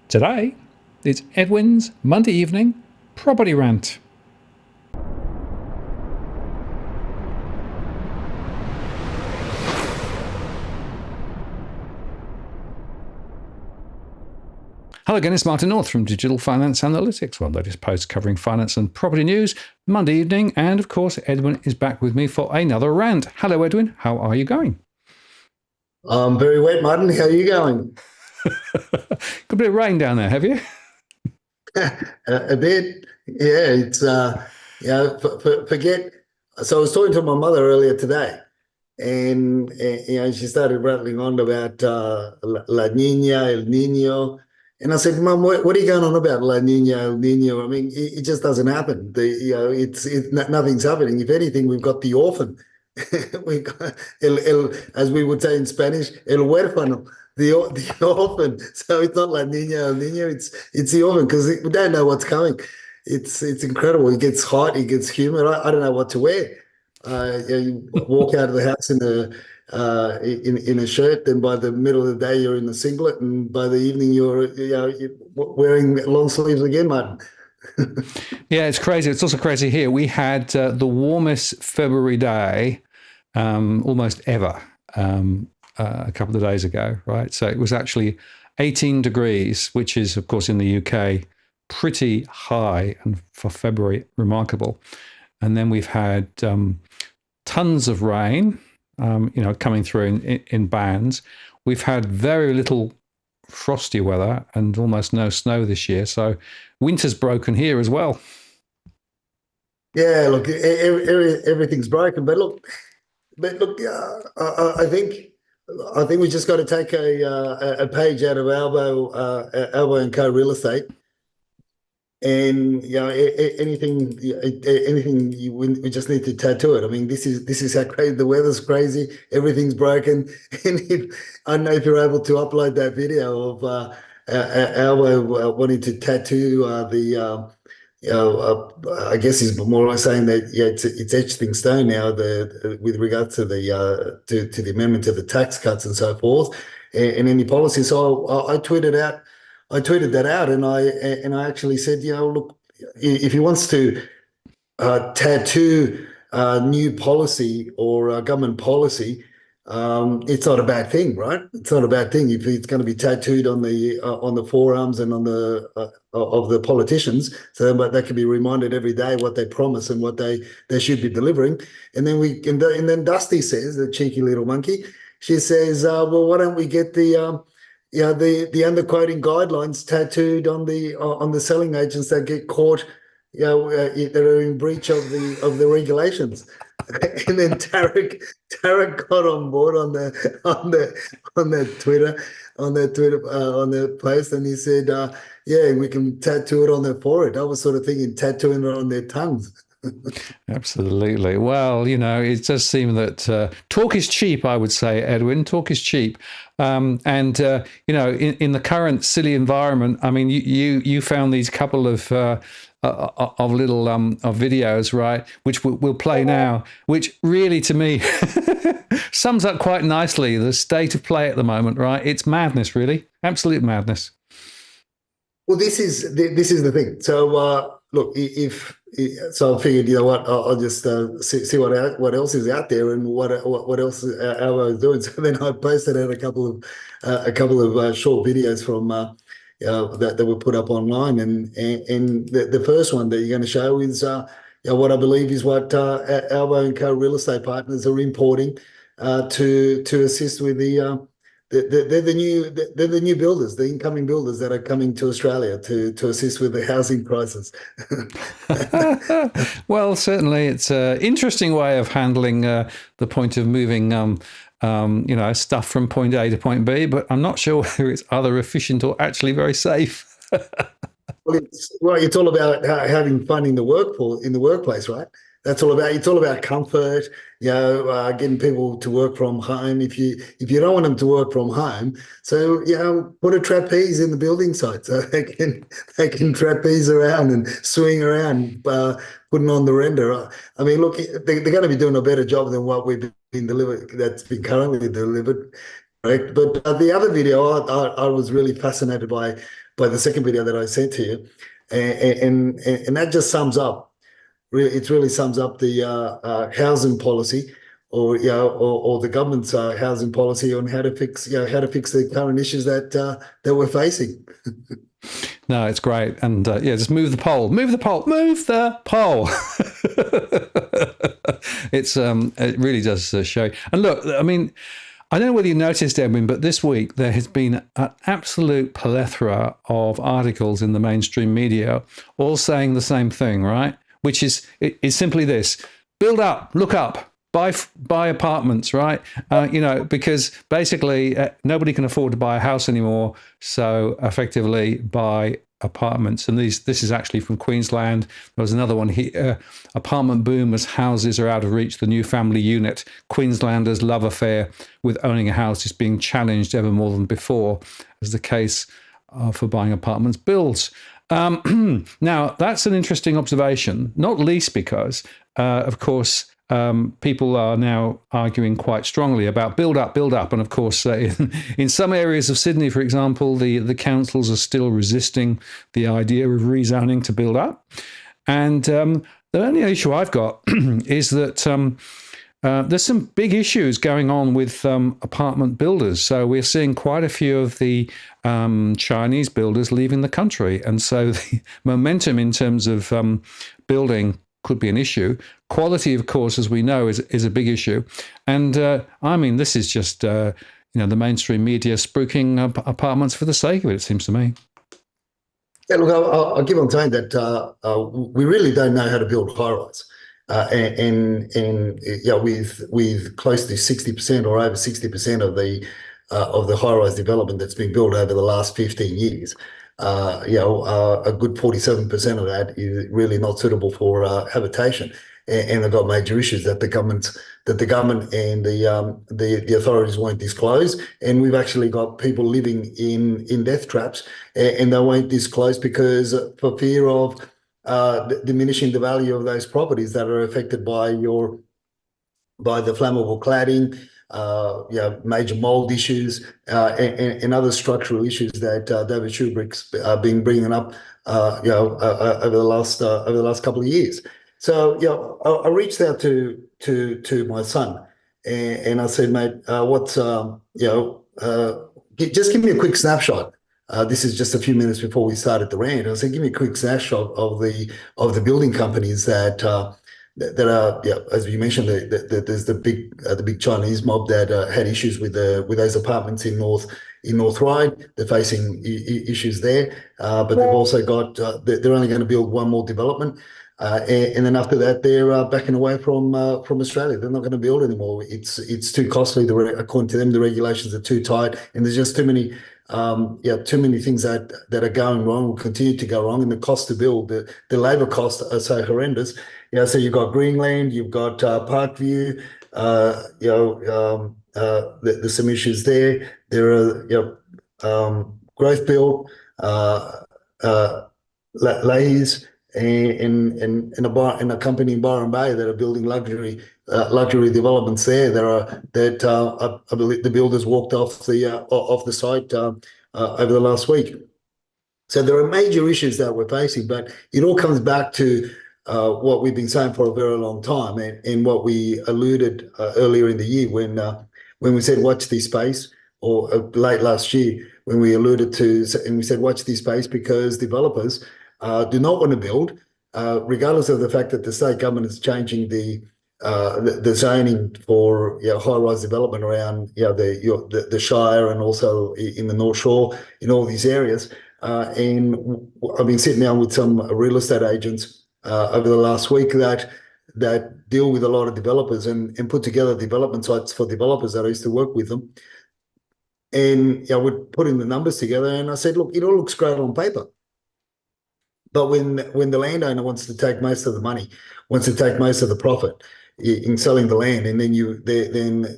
Today, it's Edwin's Monday evening property rant. Hello again, it's Martin North from Digital Finance Analytics, one latest post covering finance and property news, Monday evening, and of course, Edwin is back with me for another rant. Hello, Edwin. How are you going? I'm very wet, Martin. How are you going? Good bit of rain down there, have you? A bit. Yeah, it's, forget. So I was talking to my mother earlier today, and, she started rattling on about La Nina, El Nino. And I said, Mum, what are you going on about La Nina, El Nino? I mean, it just doesn't happen. Nothing's happening. If anything, we've got the orphan. We got as we would say in Spanish, el huérfano, the orphan. So it's not La Nina, El Nino. It's the orphan because we don't know what's coming. It's incredible. It gets hot. It gets humid. I don't know what to wear. You walk out of the house in a shirt, then by the middle of the day you're in a singlet, and by the evening you're wearing long sleeves again, Martin. Yeah, it's crazy. It's also crazy here. We had the warmest February day almost ever a couple of days ago, right? So it was actually 18 degrees, which is, of course, in the UK, pretty high, and for February, remarkable. And then we've had tons of rain, coming through in bands. We've had very little frosty weather and almost no snow this year. So winter's broken here as well. Yeah, look, everything's broken. But look, I think we just got to take a page out of Albo and Co Real Estate. And anything we just need to tattoo it. I mean, this is how crazy the weather's crazy. Everything's broken. And I don't know if you're able to upload that video of Albo wanting to tattoo I guess he's more or less saying that it's etched in stone now. With regards to the amendment to the tax cuts and so forth, and any policy. So I tweeted that out, and I actually said, look, if he wants to tattoo new policy or government policy, it's not a bad thing, right? It's not a bad thing if it's going to be tattooed on the forearms and on the of the politicians, so but they can be reminded every day what they promise and what they should be delivering. And then Dusty says, the cheeky little monkey, she says, well, why don't we get the underquoting guidelines tattooed on the selling agents that get caught, that are in breach of the regulations. And then Tarek got on board on the Twitter post, and he said, yeah, we can tattoo it on their forehead. I was sort of thinking tattooing it on their tongues. Absolutely. Well, it does seem that talk is cheap, I would say, Edwin. Talk is cheap. In the current silly environment, I mean, you found these couple of little of videos, right, which we'll play now, which really, to me, sums up quite nicely the state of play at the moment, right? It's madness, really. Absolute madness. Well, this is the thing. So, look, so I figured, what, I'll just see what else is out there and what else Albo is doing. So then I posted out a couple of short videos from that were put up online, and the first one that you're going to show is what I believe is what Albo and Co Real Estate Partners are importing to assist with they're the new builders, the incoming builders that are coming to Australia to assist with the housing crisis. Well, certainly it's an interesting way of handling the point of moving stuff from point A to point B, but I'm not sure whether it's either efficient or actually very safe. Well, it's all about having fun in the workplace, right? That's all about. It's all about comfort, getting people to work from home. If you don't want them to work from home, so put a trapeze in the building site so they can trapeze around and swing around, putting on the render. I mean, look, they're going to be doing a better job than what we've been delivered. That's been currently delivered. correct. But the other video, I was really fascinated by the second video that I sent to you, and that just sums up. It really sums up the housing policy, or the government's housing policy on how to fix the current issues that we're facing. No, it's great. And yeah, just move the pole, move the pole, move the pole. It really does show. And look, I mean, I don't know whether you noticed, Edwin, but this week there has been an absolute plethora of articles in the mainstream media all saying the same thing, right? Which is simply this: build up, look up, buy apartments, right? Because basically nobody can afford to buy a house anymore. So effectively buy apartments. And this is actually from Queensland. There was another one here: apartment boom as houses are out of reach. The new family unit. Queenslanders' love affair with owning a house is being challenged ever more than before, as the case for buying apartments builds. Now, that's an interesting observation, not least because, of course, people are now arguing quite strongly about build up. And of course, in some areas of Sydney, for example, the councils are still resisting the idea of rezoning to build up. And the only issue I've got is that there's some big issues going on with apartment builders. So we're seeing quite a few of the Chinese builders leaving the country. And so the momentum in terms of building could be an issue. Quality, of course, as we know, is a big issue. And I mean, this is just, the mainstream media spruiking apartments for the sake of it, it seems to me. Yeah, look, I'll keep on saying that we really don't know how to build high-rise. With close to 60% or over 60% of the high-rise development that's been built over the last 15 years, a good 47% of that is really not suitable for habitation, and they've got major issues that the government and the authorities won't disclose. And we've actually got people living in death traps, and they won't disclose because for fear of diminishing the value of those properties that are affected by the flammable cladding, major mold issues, and other structural issues that David Schubrick's been bringing up, over the last couple of years. So I reached out to my son, and I said, mate, just give me a quick snapshot. This is just a few minutes before we started the rant. I said, give me a quick snapshot of the building companies that are, as you mentioned, there's the big Chinese mob that had issues with those apartments in North Ryde. They're facing issues there, but they've also got they're only going to build one more development, and then after that they're backing away from Australia. They're not going to build anymore. It's too costly. According to them, the regulations are too tight, and there's just too many things that are going wrong, will continue to go wrong, and the cost to build, the labour costs are so horrendous. So you've got Greenland, you've got Parkview, there's some issues there. There are Growth Bill, Leahy's, and a company in Byron Bay that are building luxury developments there. I believe the builders walked off the site over the last week. So there are major issues that we're facing, but it all comes back to what we've been saying for a very long time, and what we alluded earlier in the year when we said watch this space, or late last year when we alluded to, and we said watch this space because developers do not want to build, regardless of the fact that the state government is changing the zoning for high-rise development around the Shire and also in the North Shore, in all these areas. And I've been sitting down with some real estate agents over the last week that deal with a lot of developers and put together development sites for developers that I used to work with them. And we're putting the numbers together, and I said, look, it all looks great on paper. But when the landowner wants to take most of the money, wants to take most of the profit in selling the land, and then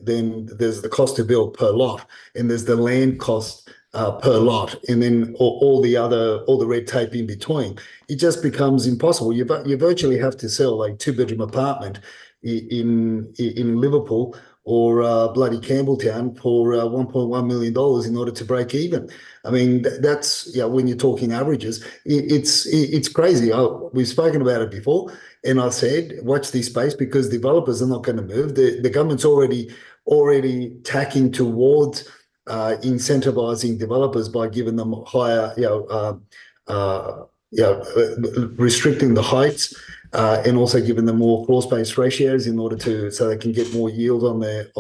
then there's the cost to build per lot, and there's the land cost per lot, and then all the red tape in between, it just becomes impossible. You virtually have to sell a 2-bedroom apartment in Liverpool or bloody Campbelltown for $1.1 million in order to break even. I mean, that's when you're talking averages, it's crazy. We've spoken about it before, and I said, watch this space because developers are not going to move. The government's already tacking towards incentivizing developers by giving them higher, restricting the heights. And also giving them more floor space ratios in order so they can get more yield on the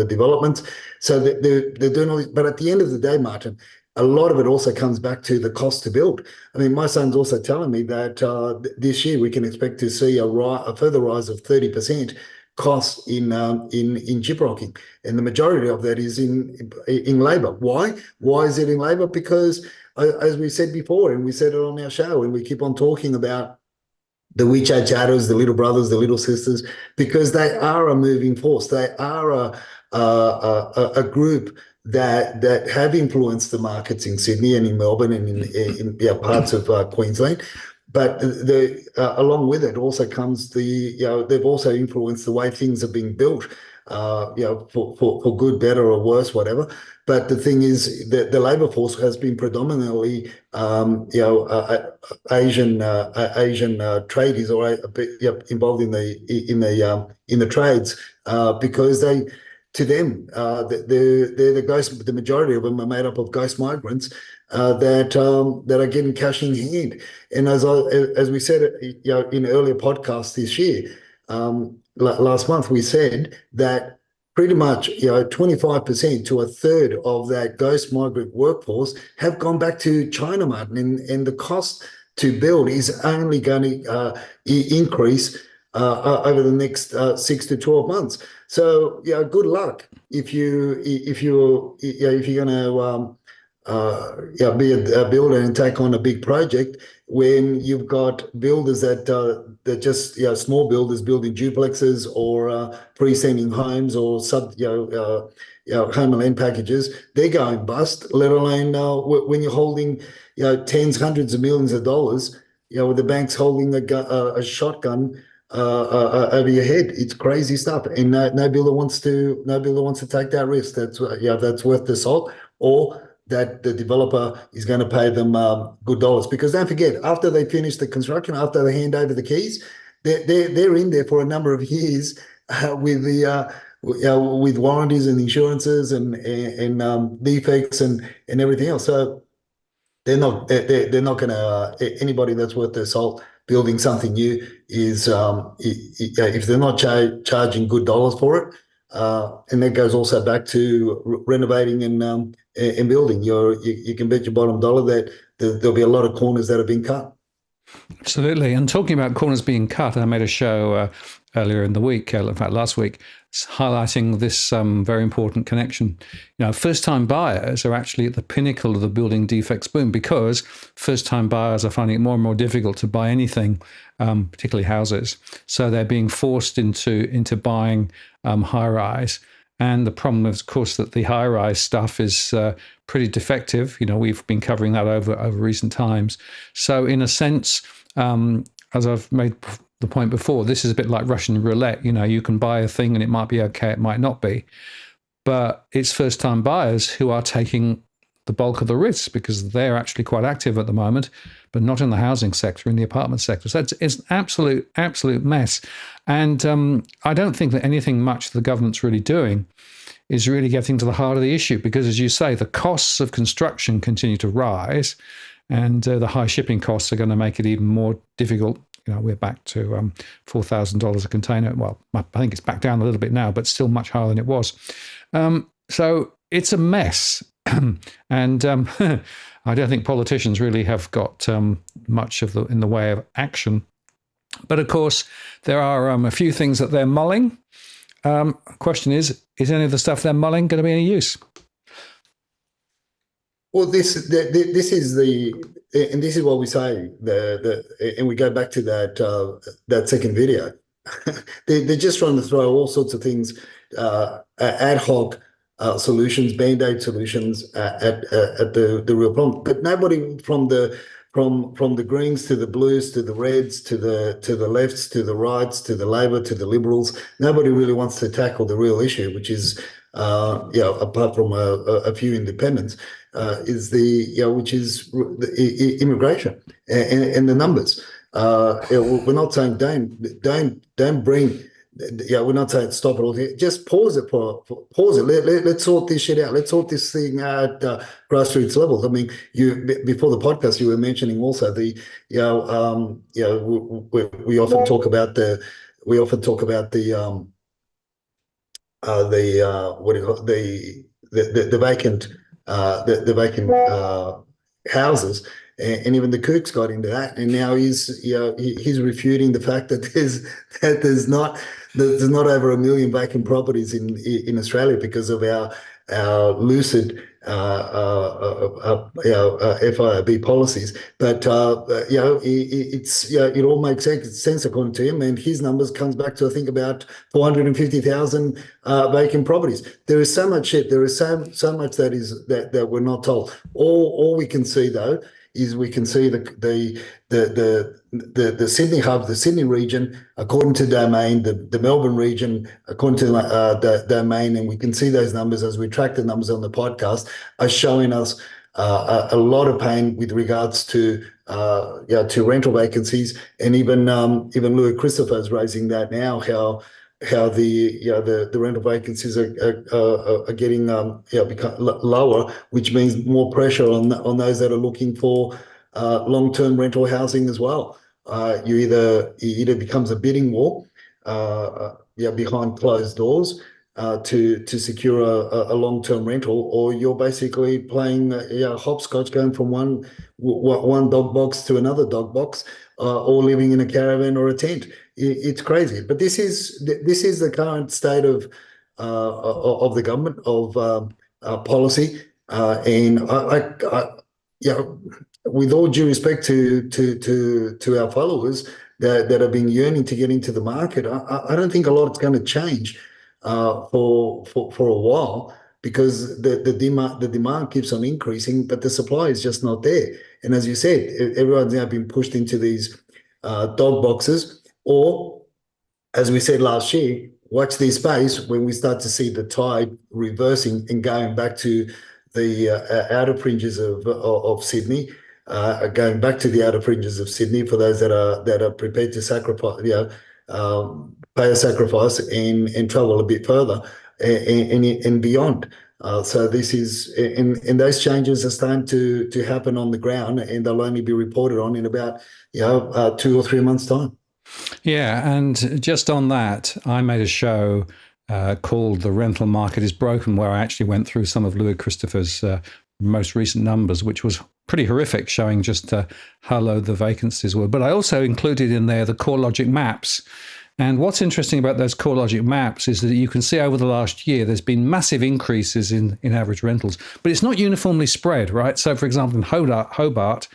development. So they're doing all this, but at the end of the day, Martin, a lot of it also comes back to the cost to build. I mean, my son's also telling me that this year we can expect to see a further rise of 30% costs in gyprocking, and the majority of that is in labour. Why? Why is it in labour? Because as we said before, and we said it on our show, and we keep on talking about the WeChat chatters, the little brothers, the little sisters, because they are a moving force. They are a group that have influenced the markets in Sydney and in Melbourne and in parts of Queensland. But along with it also comes they've also influenced the way things are being built, for good, better or worse, whatever. But the thing is that the labour force has been predominantly, Asian tradies or involved in the trades, because to them, they're the majority of them are made up of ghost migrants that are getting cash in hand. And as we said, in earlier podcasts this year, last month, we said that pretty much 25% to a third of that ghost migrant workforce have gone back to China, Martin, and the cost to build is only going to increase over the next 6 to 12 months. So good luck if you're going to be a builder and take on a big project when you've got builders that just small builders building duplexes or freestanding homes or home and land packages. They're going bust. Let alone when you're holding tens, hundreds of millions of dollars, with the banks holding a shotgun over your head. It's crazy stuff, and no builder wants to take that risk. That's worth the salt, or that the developer is going to pay them good dollars. Because don't forget, after they finish the construction, after they hand over the keys, they're in there for a number of years with warranties and insurances and defects and everything else. So they're not going to anybody that's worth their salt building something new is if they're not charging good dollars for it. And that goes also back to renovating and building. You can bet your bottom dollar that there'll be a lot of corners that have been cut. Absolutely. And talking about corners being cut, I made a show earlier in the week, in fact last week, highlighting this very important connection. First-time buyers are actually at the pinnacle of the building defects boom, because first-time buyers are finding it more and more difficult to buy anything, particularly houses. So they're being forced into buying high-rise. And the problem is, of course, that the high-rise stuff is pretty defective. We've been covering that over recent times. So in a sense, as I've made the point before, this is a bit like Russian roulette. You can buy a thing and it might be okay, it might not be. But it's first-time buyers who are taking the bulk of the risk, because they're actually quite active at the moment, but not in the housing sector, in the apartment sector. So it's an absolute mess. And I don't think that anything much the government's really doing is really getting to the heart of the issue, because, as you say, the costs of construction continue to rise, and the high shipping costs are going to make it even more difficult. We're back to $4,000 a container. Well, I think it's back down a little bit now, but still much higher than it was. So it's a mess. And I don't think politicians really have got much in the way of action. But of course, there are a few things that they're mulling. Question is any of the stuff they're mulling going to be any use? Well, this is what we say. And we go back to that second video. They're just trying to throw all sorts of things, ad hoc solutions, band-aid solutions at the real problem. But nobody from from the Greens to the Blues to the Reds to the lefts to the rights to the Labor to the Liberals, nobody really wants to tackle the real issue, which is apart from a few independents, is which is the immigration and the numbers. We're not saying don't bring. Yeah, we're not saying stop it all. Just pause it pause it. Let's sort this shit out. Let's sort this thing out at grassroots levels. I mean, before the podcast, you were mentioning also the we often talk about the what do you call it? The vacant houses. And even the Kook's got into that, and now he's refuting the fact that there's not over 1 million vacant properties in Australia because of our lucid FIRB policies. But it all makes sense according to him, and his numbers comes back to I think about 450,000 vacant properties. There is so much shit. There is so much that we're not told. All we can see though is we can see the Sydney hub, the Sydney region, according to Domain, the Melbourne region, according to the Domain, and we can see those numbers as we track the numbers on the podcast, are showing us a lot of pain with regards to rental vacancies, and even Louis Christopher is raising that now, how the rental vacancies are getting become lower, which means more pressure on those that are looking for long-term rental housing as well. It either becomes a bidding war behind closed doors to secure a long-term rental, or you're basically playing hopscotch, going from one dog box to another dog box, or living in a caravan or a tent. It's crazy, but this is the current state of the government of policy, and with all due respect to our followers that have been yearning to get into the market, I don't think a lot is going to change for a while, because the demand keeps on increasing, but the supply is just not there. And as you said, everyone's now been pushed into these dog boxes, or as we said last year, watch this space when we start to see the tide reversing and going back to the outer fringes of Sydney, going back to the outer fringes of Sydney for those that are prepared to sacrifice, pay a sacrifice and travel a bit further and beyond. So this is, and those changes are starting to happen on the ground, and they'll only be reported on in about 2 or 3 months' time. Yeah, and just on that, I made a show called "The Rental Market is Broken," where I actually went through some of Louis Christopher's most recent numbers, which was pretty horrific, showing just how low the vacancies were. But I also included in there the CoreLogic maps. And what's interesting about those CoreLogic maps is that you can see over the last year, there's been massive increases in average rentals, but it's not uniformly spread, right? So, for example, in Hobart,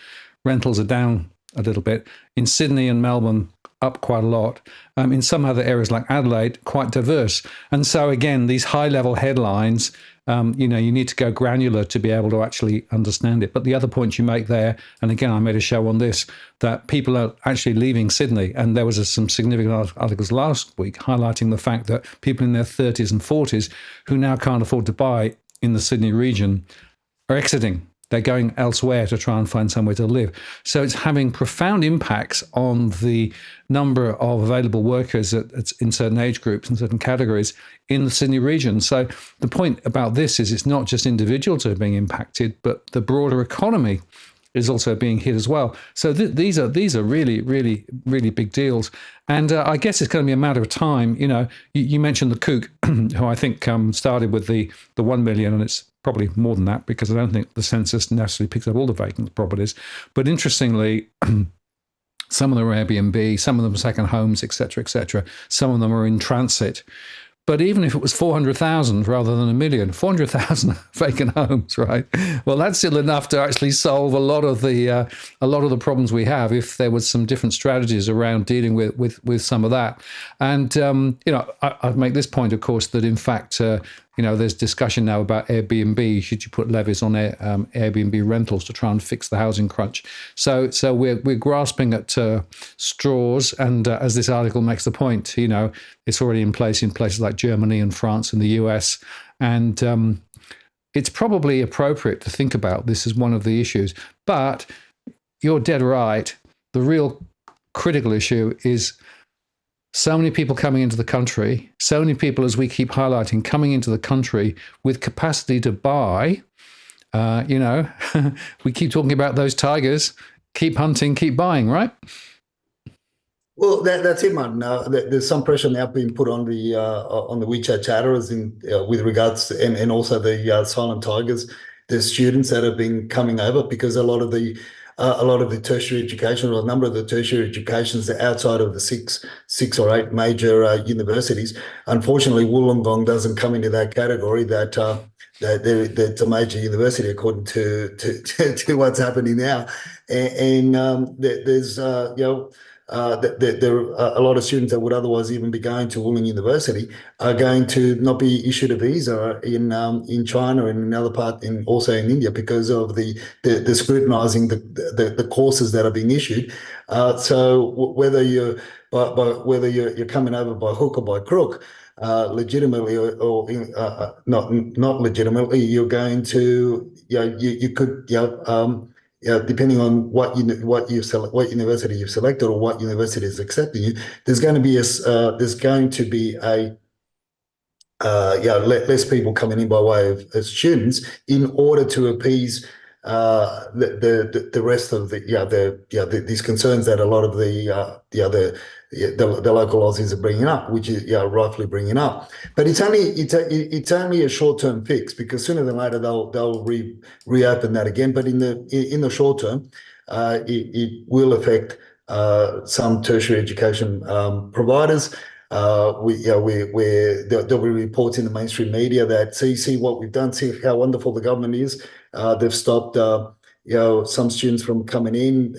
rentals are down a little bit. In Sydney and Melbourne, up quite a lot. In some other areas like Adelaide, quite diverse. And so, again, these high-level headlines, you need to go granular to be able to actually understand it. But the other point you make there, and again, I made a show on this, that people are actually leaving Sydney. And there was some significant articles last week highlighting the fact that people in their 30s and 40s who now can't afford to buy in the Sydney region are exiting. They're going elsewhere to try and find somewhere to live. So it's having profound impacts on the number of available workers in certain age groups and certain categories in the Sydney region. So the point about this is it's not just individuals who are being impacted, but the broader economy is also being hit as well. So these are really, really, really big deals. And I guess it's going to be a matter of time. You mentioned the Kook, who I think started with the 1 million, and it's probably more than that, because I don't think the census necessarily picks up all the vacant properties. But interestingly, some of them are Airbnb, some of them are second homes, et cetera, et cetera. Some of them are in transit. But even if it was 400,000 rather than 1 million, 400,000 vacant homes, right? Well, that's still enough to actually solve a lot of the problems we have if there was some different strategies around dealing with some of that. And I'd make this point, of course, that in fact, there's discussion now about Airbnb. Should you put levies on Airbnb rentals to try and fix the housing crunch? So we're grasping at straws, and as this article makes the point, it's already in place in places like Germany and France and the US, and it's probably appropriate to think about this as one of the issues. But you're dead right. The real critical issue is so many people coming into the country, so many people, as we keep highlighting, coming into the country with capacity to buy. We keep talking about those tigers. Keep hunting, keep buying, right? Well, that's it, man. There's some pressure now being put on the WeChat chatterers with regards to, and also the silent tigers. There's students that have been coming over because a lot of the tertiary education, or a number of the tertiary educations are outside of the six or eight major universities. Unfortunately, Wollongong doesn't come into that category. That's a major university according to what's happening now, and there's there are a lot of students that would otherwise even be going to Wollongong University are going to not be issued a visa in China and in other part, and also in India, because of the scrutinising the courses that are being issued. So whether you're coming over by hook or by crook, legitimately or not legitimately, you're going to you could depending on what university you've selected or what university is accepting you, there's going to be less people coming in by way of students in order to appease the rest of these concerns that a lot of the local Aussies are bringing up, which is rightfully bringing up. But it's only a short-term fix, because sooner than later they'll reopen that again. But in the short term, it will affect some tertiary education providers. There'll be reports in the mainstream media that see what we've done, see how wonderful the government is. They've stopped some students from coming in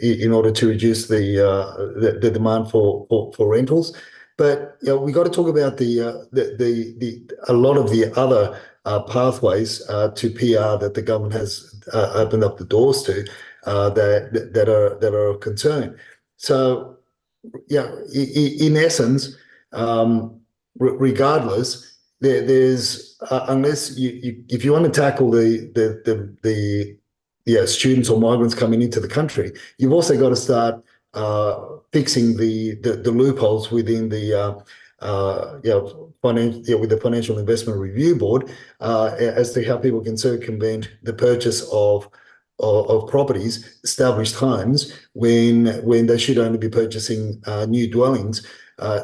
in order to reduce the demand for rentals. But we got to talk about a lot of the other pathways to PR that the government has opened up the doors to that are of concern. So in essence, regardless, there's unless if you want to tackle the students or migrants coming into the country, you've also got to start fixing the loopholes within the with the Financial Investment Review Board as to how people can circumvent the purchase of properties, established homes, when they should only be purchasing new dwellings.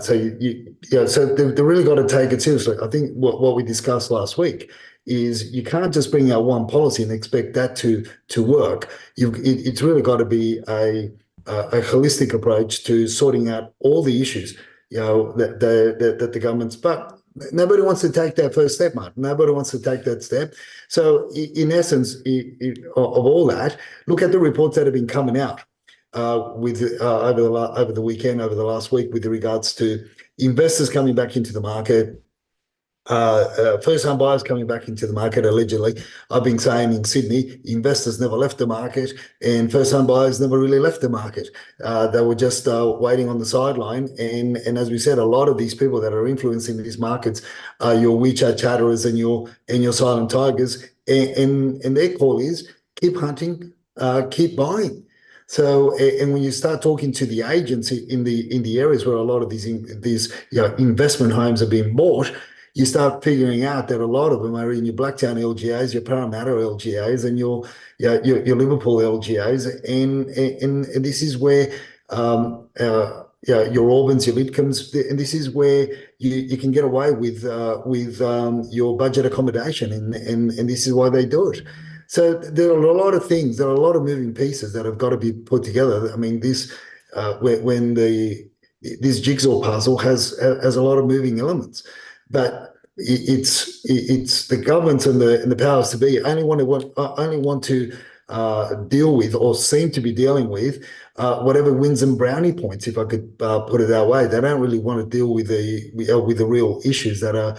So they've really got to take it seriously. I think what we discussed last week is you can't just bring out one policy and expect that to work. It's really got to be a holistic approach to sorting out all the issues that the government's. But nobody wants to take that first step, Martin. Nobody wants to take that step. So in essence, of all that, look at the reports that have been coming out over the weekend, over the last week, with regards to investors coming back into the market. First-time buyers coming back into the market, allegedly. I've been saying in Sydney, investors never left the market, and first-time buyers never really left the market. They were just waiting on the sideline. And as we said, a lot of these people that are influencing these markets are your WeChat chatterers and your silent tigers. And their call is keep hunting, keep buying. So, and when you start talking to the agents in the areas where a lot of these investment homes are being bought, you start figuring out that a lot of them are in your Blacktown LGAs, your Parramatta LGAs, and your Liverpool LGAs, and this is where your Albans, your Lidcombs, and this is where you can get away with your budget accommodation, and this is why they do it. So there are a lot of things, there are a lot of moving pieces that have got to be put together. I mean, this jigsaw puzzle has a lot of moving elements. But it's the governments and the powers to be only want to deal with, or seem to be dealing with, whatever wins them brownie points, if I could put it that way. They don't really want to deal with the real issues that are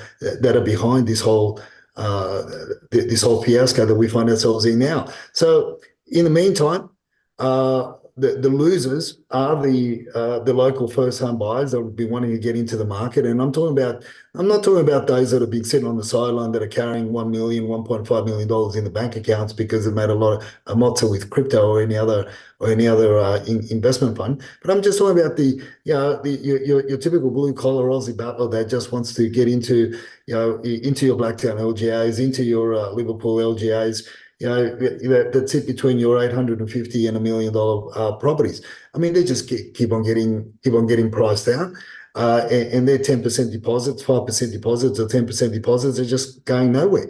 behind this whole fiasco that we find ourselves in now. So in the meantime, the losers are the local first home buyers that would be wanting to get into the market. And I'm not talking about those that have been sitting on the sideline that are carrying $1 million, $1.5 million in the bank accounts because they've made a lot of a mozza with crypto or any other investment fund. But I'm just talking about your typical blue collar Aussie battler that just wants to get into your Blacktown LGAs, into your Liverpool LGAs, that sit between your 850 and $1 million properties. I mean, they just keep on getting priced out, and their 10% deposits, 5% deposits, or 10% deposits are just going nowhere,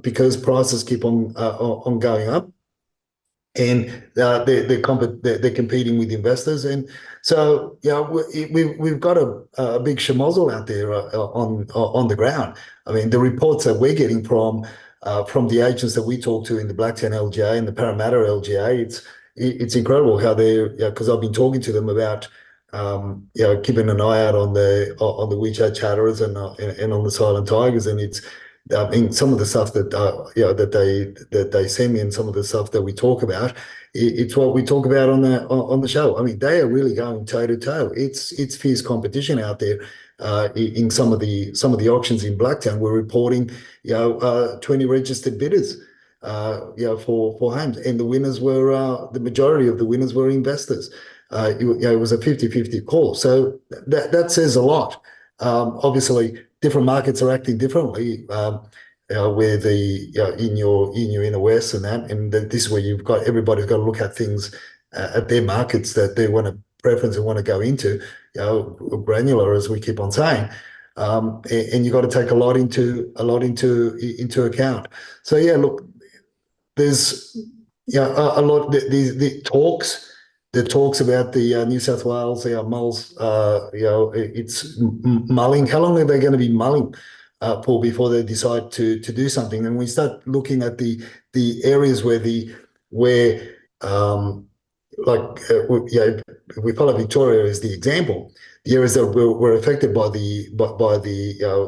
because prices keep on going up, and they're competing with investors. And so we've got a big schmozzle out there on the ground. I mean, the reports that we're getting from the agents that we talk to in the Blacktown LGA and the Parramatta LGA, it's incredible how they're, because I've been talking to them about keeping an eye out on the WeChat chatterers and on the silent tigers, and it's, I mean, some of the stuff that they send me and some of the stuff that we talk about, it's what we talk about on the show. I mean, they are really going toe to toe. It's fierce competition out there. In some of the auctions in Blacktown, we're reporting 20 registered bidders for homes, and the majority of the winners were investors. It was a 50-50 call, so that says a lot. Obviously, different markets are acting differently. Where in your inner west and that, and this is where everybody's got to look at things at their markets that they want to preference and want to go into. Granular, as we keep on saying, and you've got to take a lot into account. So look, there's a lot the talks about the New South Wales mulls. It's mulling. How long are they going to be mulling for before they decide to do something? And we start looking at the areas where we follow Victoria as the example. The areas that were affected by the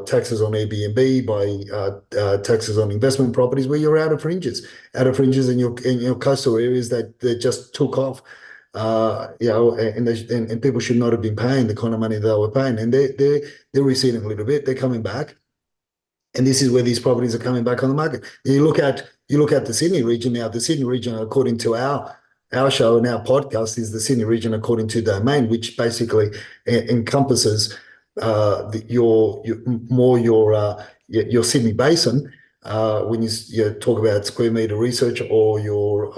taxes on Airbnb, by taxes on investment properties, where you're out of fringes, in your coastal areas that just took off. And people should not have been paying the kind of money they were paying, and they're receding a little bit. They're coming back, and this is where these properties are coming back on the market. You look at the Sydney region now. The Sydney region, according to our show and our podcast, is the Sydney region according to Domain, which basically encompasses your Sydney basin. When you talk about square meter research or your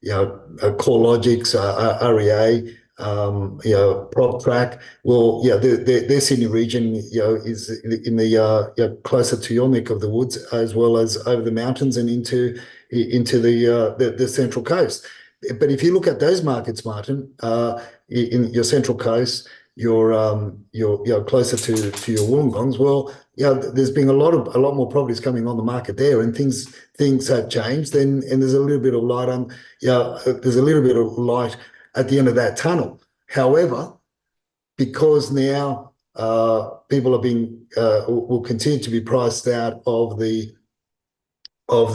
CoreLogic's REA, PropTrack, well, their Sydney region, is in the closer to your neck of the woods, as well as over the mountains and into the Central Coast. But if you look at those markets, Martin, in your Central Coast, you're closer to your Wollongongs. Well, there's been a lot more properties coming on the market there, and things have changed. And there's a little bit of light at the end of that tunnel. However, because now people will continue to be priced out of the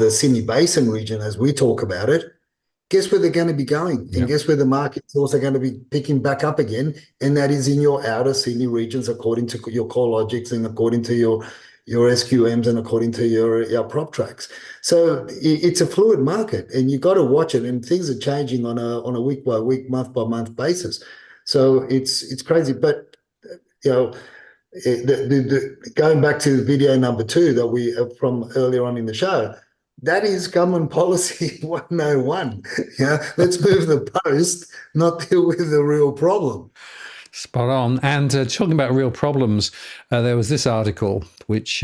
Sydney Basin region as we talk about it, guess where they're going to be going? And guess where the market's also going to be picking back up again? And that is in your outer Sydney regions, according to your CoreLogics and according to your SQMs and according to your PropTracks. So it's a fluid market, and you've got to watch it, and things are changing on a week by week, month by month basis. So it's crazy. But going back to video number 2 that we from earlier on in the show, that is government policy 101. Let's move the post, not deal with the real problem. Spot on. And talking about real problems, there was this article which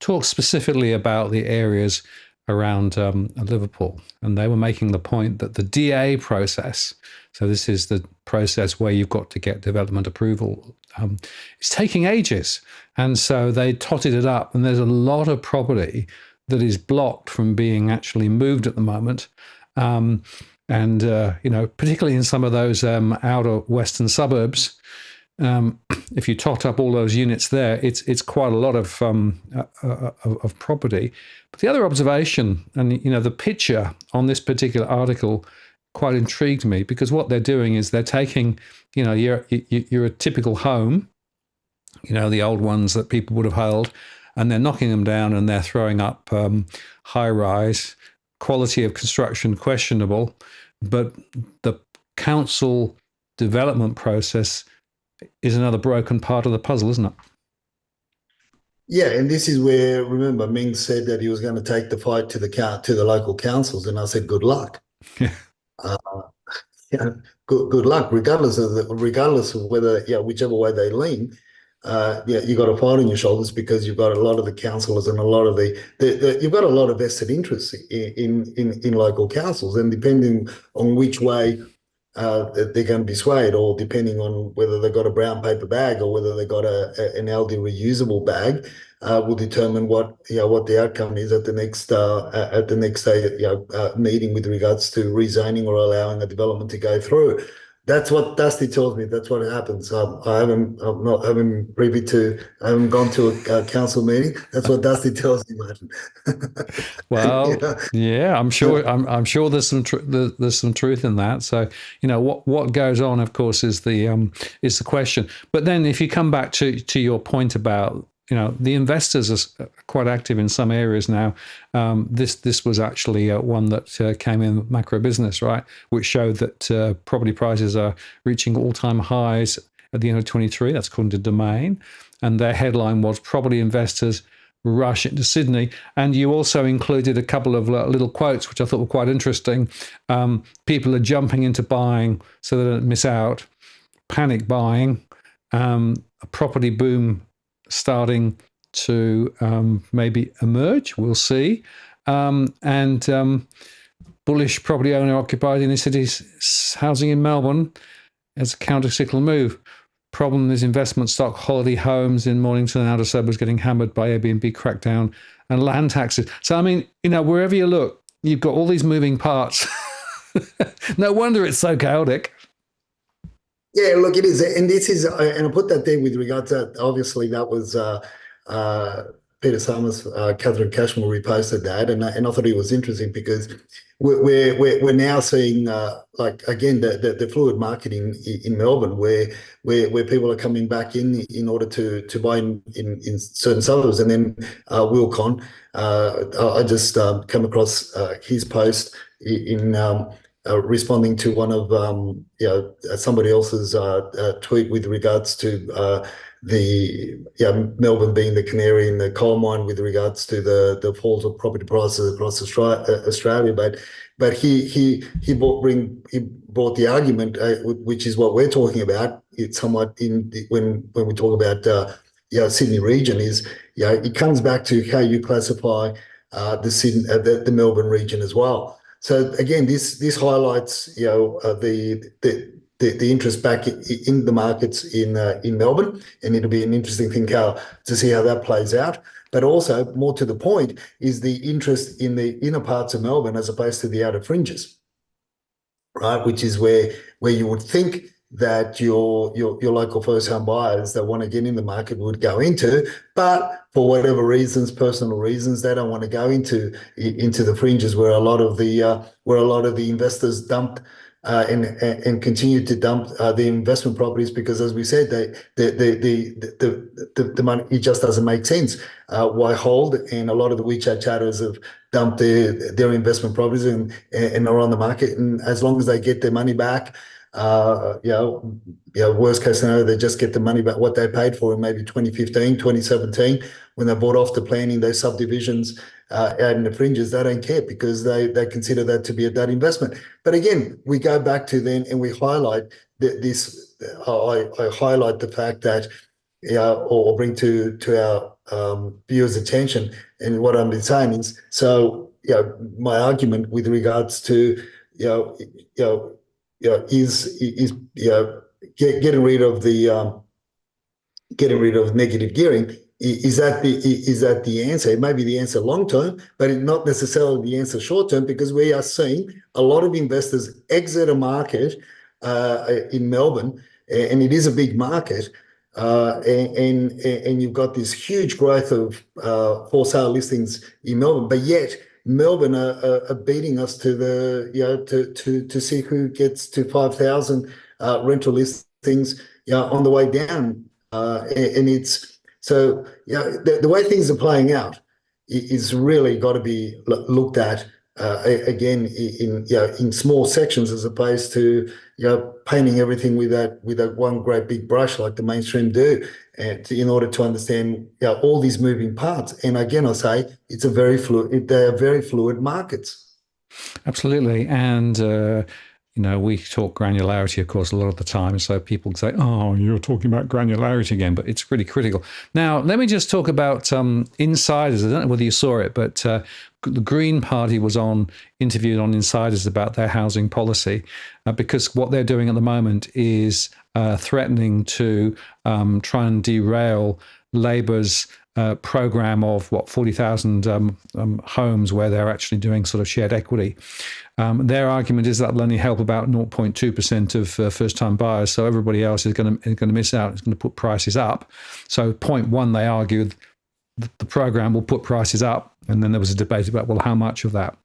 talks specifically about the areas around Liverpool. And they were making the point that the DA process, so this is the process where you've got to get development approval, it's taking ages. And so they totted it up, and there's a lot of property that is blocked from being actually moved at the moment. And particularly in some of those outer western suburbs, if you tot up all those units there, it's quite a lot of property. But the other observation, and the picture on this particular article, quite intrigued me, because what they're doing is they're taking, you're a typical home, the old ones that people would have held, and they're knocking them down and they're throwing up high rise, quality of construction questionable, but the council development process is another broken part of the puzzle, isn't it? Yeah, and this is where, remember, Ming said that he was going to take the fight to the local councils, and I said, good luck. Uh, good luck, regardless of whether, whichever way they lean. You got a fight on your shoulders, because you've got a lot of the councillors and a lot of you've got a lot of vested interests in local councils, and depending on which way they're going to be swayed, or depending on whether they've got a brown paper bag or whether they've got an LD reusable bag, will determine what the outcome is at the next meeting with regards to rezoning or allowing a development to go through. That's what Dusty tells me. That's what happens. I haven't gone to a council meeting. That's what Dusty tells me, Martin. Well, yeah, I'm sure. I'm sure there's some there's some truth in that. So what goes on, of course, is the question. But then, if you come back to your point about the investors are quite active in some areas now. This was actually one that came in macro business, right, which showed that property prices are reaching all-time highs at the end of 23. That's according to Domain, and their headline was "Property Investors Rush into Sydney." And you also included a couple of little quotes, which I thought were quite interesting. People are jumping into buying so they don't miss out. Panic buying. A property boom starting to maybe emerge. We'll see. And bullish property owner occupied in the city's housing in Melbourne as a counter-cyclical move. Problem is investment stock, holiday homes in Mornington and outer suburbs getting hammered by Airbnb crackdown and land taxes. So, I mean, wherever you look, you've got all these moving parts. No wonder it's so chaotic. Yeah, look, it is, and this is, and I put that there with regard to, obviously that was Peter Summers, Catherine Cashmore reposted that, and I thought it was interesting because we're now seeing again the fluid market in Melbourne, where people are coming back in order to buy in certain suburbs, and then Wilcon, I just come across his post in. Responding to one of somebody else's tweet with regards to Melbourne being the canary in the coal mine with regards to the falls of property prices across Australia, but he brought the argument, which is what we're talking about. It's somewhat when we talk about Sydney region, is it comes back to how you classify the Melbourne region as well. So again, this highlights the interest back in the markets in Melbourne, and it'll be an interesting thing to see how that plays out. But also, more to the point, is the interest in the inner parts of Melbourne as opposed to the outer fringes, right? Which is where you would think that your local first home buyers that want to get in the market would go into, but for whatever reasons, personal reasons, they don't want to go into the fringes where a lot of the investors dumped and continue to dump the investment properties, because, as we said, the money, it just doesn't make sense. Why hold? And a lot of the WeChat chatters have dumped their investment properties and are on the market, and as long as they get their money back. Worst case scenario, they just get the money back, what they paid for in maybe 2015, 2017, when they bought off the planning, those subdivisions out in the fringes. They don't care because they consider that to be a dud investment. But again, we go back to then and we highlight this. I highlight the fact that, or bring to our viewers' attention, and what I'm saying is, so my argument with regards to is getting rid of negative gearing is that the answer? It may be the answer long term, but it's not necessarily the answer short term, because we are seeing a lot of investors exit a market in Melbourne, and it is a big market. And you've got this huge growth of for sale listings in Melbourne, but yet Melbourne are beating us to the to see who gets to 5,000 rental listings on the way down, and it's so the way things are playing out is really got to be looked at again in small sections, as opposed to painting everything with that one great big brush like the mainstream do, in order to understand all these moving parts. And again, I say it's a very fluid. They are very fluid markets. Absolutely, and we talk granularity, of course, a lot of the time. So people say, "Oh, you're talking about granularity again," but it's really critical. Now, let me just talk about insiders. I don't know whether you saw it, but the Green Party was interviewed on Insiders about their housing policy, because what they're doing at the moment is threatening to try and derail Labor's program of 40,000 homes where they're actually doing sort of shared equity. Their argument is that will only help about 0.2% of first-time buyers, so everybody else is going to miss out. It's going to put prices up. So point one, they argued the program will put prices up, and then there was a debate about, well, how much of that?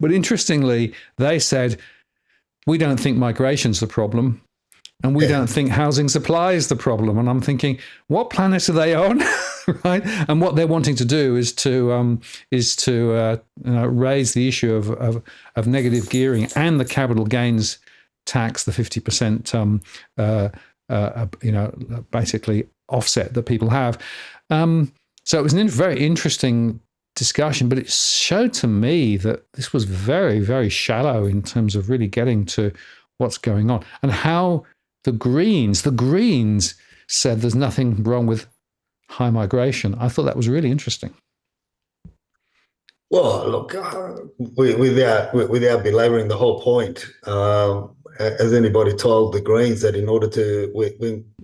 But interestingly, they said, we don't think migration's the problem, and we don't think housing supply is the problem. And I'm thinking, what planet are they on? Right? And what they're wanting to do is to raise the issue of negative gearing and the capital gains tax, the 50% basically offset that people have. So it was a very interesting discussion, but it showed to me that this was very, very shallow in terms of really getting to what's going on, and how the Greens said there's nothing wrong with high migration. I thought that was really interesting. Well, look, without belabouring the whole point, has anybody told the Greens that in order to,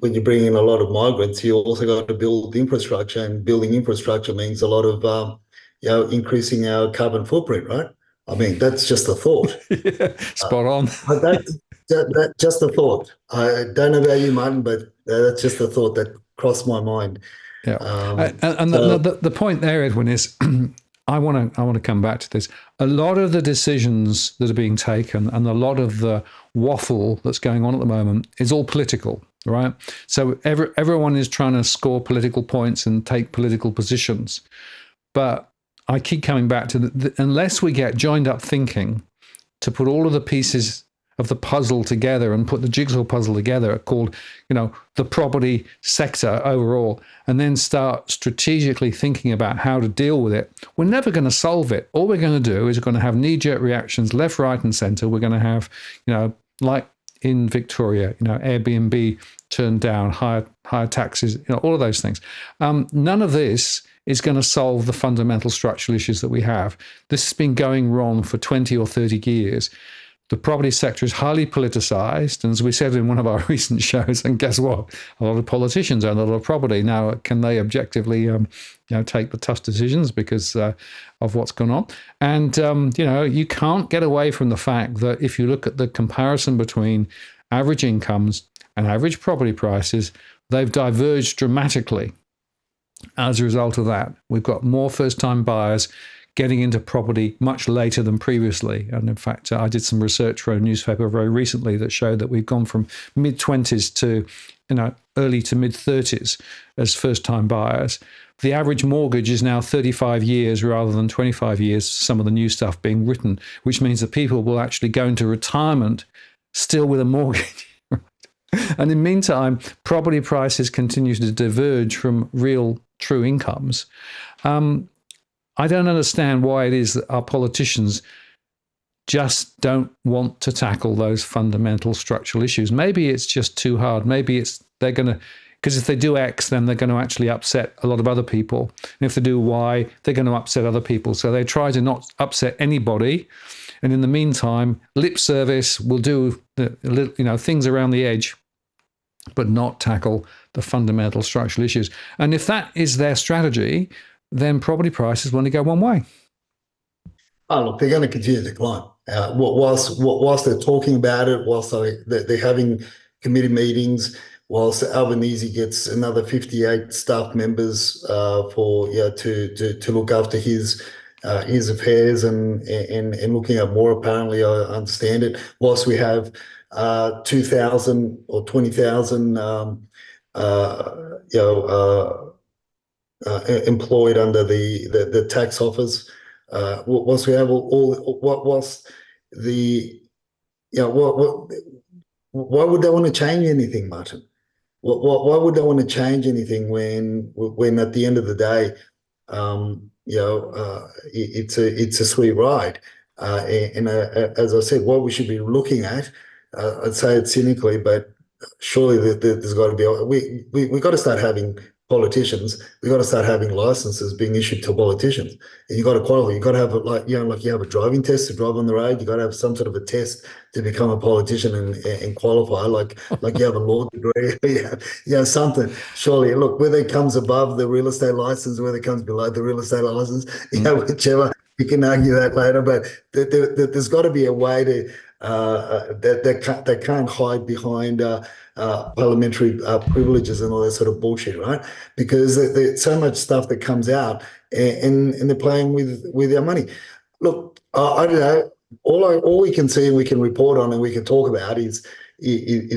when you bring in a lot of migrants, you also got to build infrastructure, and building infrastructure means a lot of, increasing our carbon footprint, right? I mean, that's just a thought. Yeah, spot on. But that's just a thought. I don't know about you, Martin, but that's just a thought that crossed my mind. Yeah, the point there, Edwin, is I want to come back to this. A lot of the decisions that are being taken and a lot of the waffle that's going on at the moment is all political, right? So everyone is trying to score political points and take political positions. But I keep coming back to unless we get joined up thinking to put all of the pieces of the puzzle together and put the jigsaw puzzle together, called, the property sector overall, and then start strategically thinking about how to deal with it, we're never going to solve it. All we're going to do is we're going to have knee-jerk reactions left, right, and centre. We're going to have, like in Victoria, Airbnb turned down, higher taxes, all of those things. None of this is going to solve the fundamental structural issues that we have. This has been going wrong for 20 or 30 years. The property sector is highly politicized. And as we said in one of our recent shows, and guess what? A lot of politicians own a lot of property. Now, can they objectively take the tough decisions because of what's gone on? And, you can't get away from the fact that if you look at the comparison between average incomes and average property prices, they've diverged dramatically. As a result of that, we've got more first-time buyers getting into property much later than previously. And in fact, I did some research for a newspaper very recently that showed that we've gone from mid-20s to early to mid-30s as first-time buyers. The average mortgage is now 35 years rather than 25 years, some of the new stuff being written, which means that people will actually go into retirement still with a mortgage. And in the meantime, property prices continue to diverge from real, true incomes. I don't understand why it is that our politicians just don't want to tackle those fundamental structural issues. Maybe it's just too hard. Maybe because if they do X, then they're going to actually upset a lot of other people. And if they do Y, they're going to upset other people. So they try to not upset anybody. And in the meantime, lip service will do things around the edge. but not tackle the fundamental structural issues. And if that is their strategy, then property prices will only go one way. Oh, look, they're going to continue to climb. Whilst they're talking about it, whilst they're having committee meetings, whilst Albanese gets another 58 staff members to look after his affairs and looking at more. Apparently, I understand it. Whilst we have 2,000 or 20,000 employed under the tax office. Whilst we have whilst the, why would they want to change anything, Martin? Why would they want to change anything when at the end of the day, it's a sweet ride. As I said, what we should be looking at, I'd say it cynically, but surely there's got to be, we got to start having politicians. We got to start having licenses being issued to politicians. And you got to qualify. You got to have like you have a driving test to drive on the road. You got to have some sort of a test to become a politician and qualify. Like you have a law degree. Something. Surely, look, whether it comes above the real estate license, whether it comes below the real estate license, whichever. You can argue that later, but there's got to be a way to that can't hide behind parliamentary privileges and all that sort of bullshit, right? Because there's so much stuff that comes out, and they're playing with our money. Look, I don't know. All we can see and we can report on and we can talk about is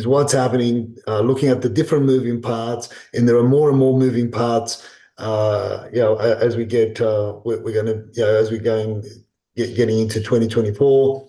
what's happening. Looking at the different moving parts, and there are more and more moving parts. As we get, we're going to, as we go getting into 2024.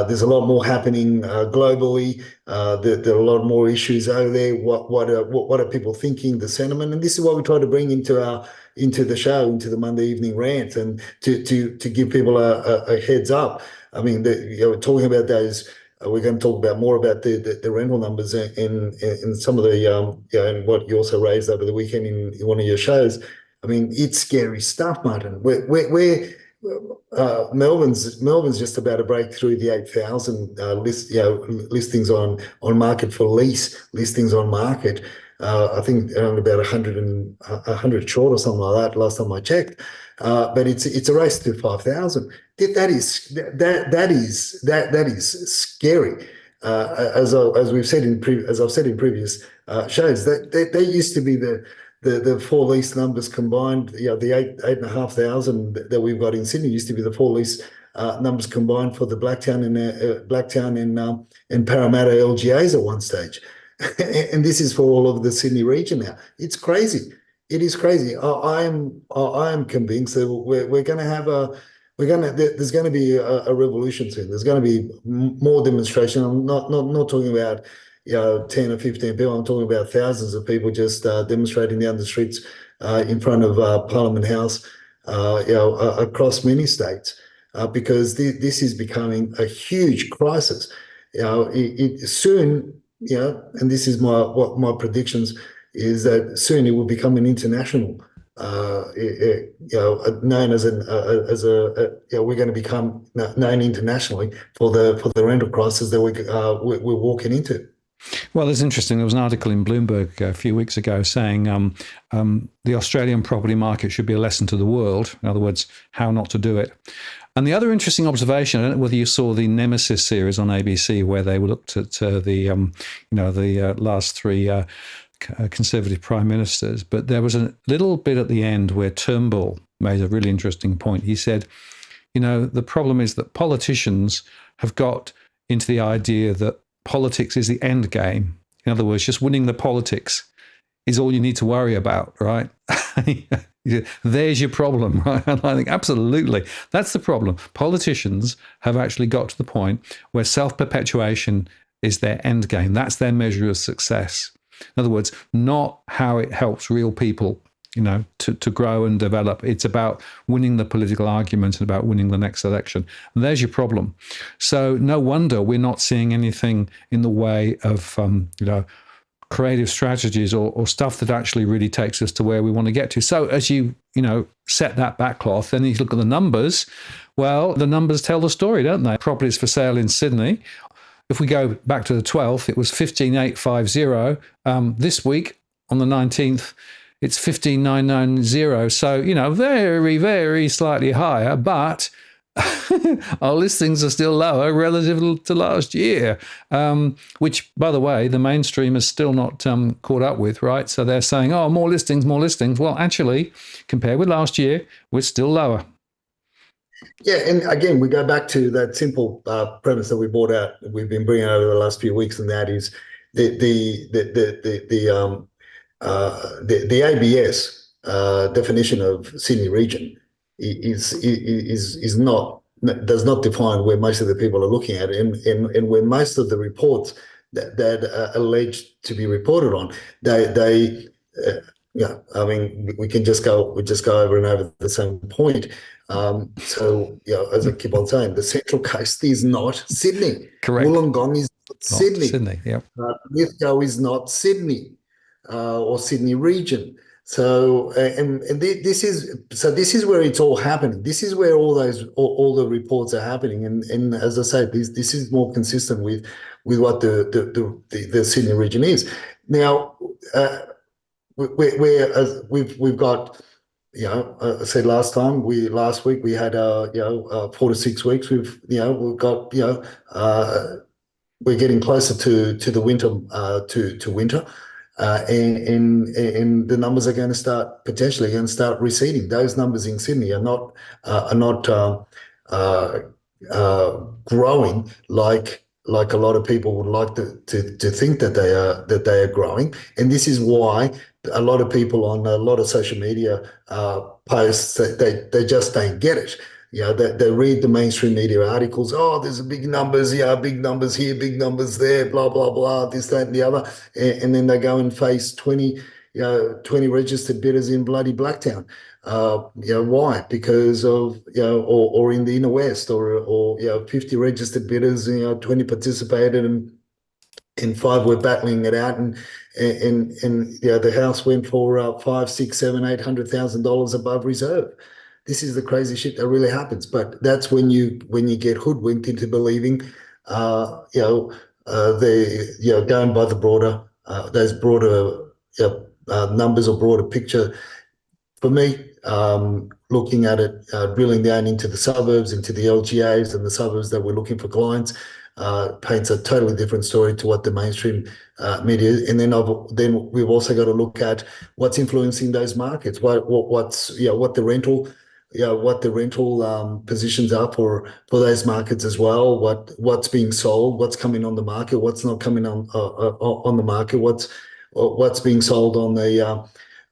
There's a lot more happening globally. There are a lot more issues over there. What are people thinking? The sentiment, and this is what we try to bring into the show, into the Monday evening rant, and to give people a heads up. I mean, we're talking about those. We're going to talk about more about the rental numbers and some of the and what you also raised over the weekend in one of your shows. I mean, it's scary stuff, Martin. Melbourne's just about to break through the 8,000 listings on market for lease, listings on market. I think around about 100 short or something like that last time I checked. But it's a race to 5,000. That is scary. As I've said in previous shows, that they used to be the four lease numbers combined. The 8,500 that we've got in Sydney used to be the four lease numbers combined for the Blacktown and Parramatta LGAs at one stage. And this is for all of the Sydney region now. It's crazy. It is crazy. I am convinced that we're going to have there's going to be a revolution soon. There's going to be more demonstration. I'm not talking about 10 or 15 people. I'm talking about thousands of people just demonstrating down the streets in front of Parliament House, across many states, because this is becoming a huge crisis. Soon, and this is my predictions is that soon it will become an international, known as we're going to become known internationally for the rental crisis that we're walking into. Well, it's interesting. There was an article in Bloomberg a few weeks ago saying the Australian property market should be a lesson to the world. In other words, how not to do it. And the other interesting observation, I don't know whether you saw the Nemesis series on ABC, where they looked at the last three Conservative prime ministers, but there was a little bit at the end where Turnbull made a really interesting point. He said, the problem is that politicians have got into the idea that politics is the end game. In other words, just winning the politics is all you need to worry about, right? There's your problem, right? And I think absolutely that's the problem. Politicians have actually got to the point where self-perpetuation is their end game. That's their measure of success. In other words, not how it helps real people, to grow and develop. It's about winning the political argument and about winning the next election. And there's your problem. So no wonder we're not seeing anything in the way of, creative strategies or stuff that actually really takes us to where we want to get to. So as you set that backcloth, then you look at the numbers. Well, the numbers tell the story, don't they? Properties for sale in Sydney, if we go back to the 12th, it was 15,850. This week on the 19th, it's 15,990. So, very, very slightly higher, but our listings are still lower relative to last year, which, by the way, the mainstream is still not caught up with, right? So they're saying, oh, more listings, more listings. Well, actually, compared with last year, we're still lower. Yeah, and again, we go back to that simple premise that we've been bringing over the last few weeks, and that is the ABS definition of Sydney region is not does not define where most of the people are looking at, and where most of the reports that are alleged to be reported on, they yeah, I mean, we just go over and over the same point. So, as I keep on saying, the Central Coast is not Sydney. Correct. Wollongong is not Sydney. Sydney, yeah. Lithgow is not Sydney or Sydney region. So, and this is where it's all happening. This is where all the reports are happening. And as I say, this is more consistent with what the Sydney region is. Now, we've got, I said last week we had 4 to 6 weeks. We've got we're getting closer to the winter to winter, and the numbers are going to potentially start receding. Those numbers in Sydney are not growing like a lot of people would like to think that they are growing, and this is why a lot of people on a lot of social media posts, they just don't get it. They read the mainstream media articles. Oh, there's big numbers, big numbers here, big numbers there, blah blah blah, this, that, and the other, and then they go and face 20 registered bidders in bloody Blacktown. Why? Because of or in the inner west, or 50 registered bidders, 20 participated, and 5 were battling it out, and the house went for $500,000, $600,000, $700,000, $800,000 above reserve. This is the crazy shit that really happens. But that's when you get hoodwinked into believing, going by the broader those broader numbers or broader picture. For me, looking at it, drilling down into the suburbs, into the LGAs and the suburbs that we're looking for clients, paints a totally different story to what the mainstream media is. And then we've also got to look at what's influencing those markets, what the rental positions are for those markets as well, what's being sold, what's coming on the market, what's not coming on the market, what's being sold on the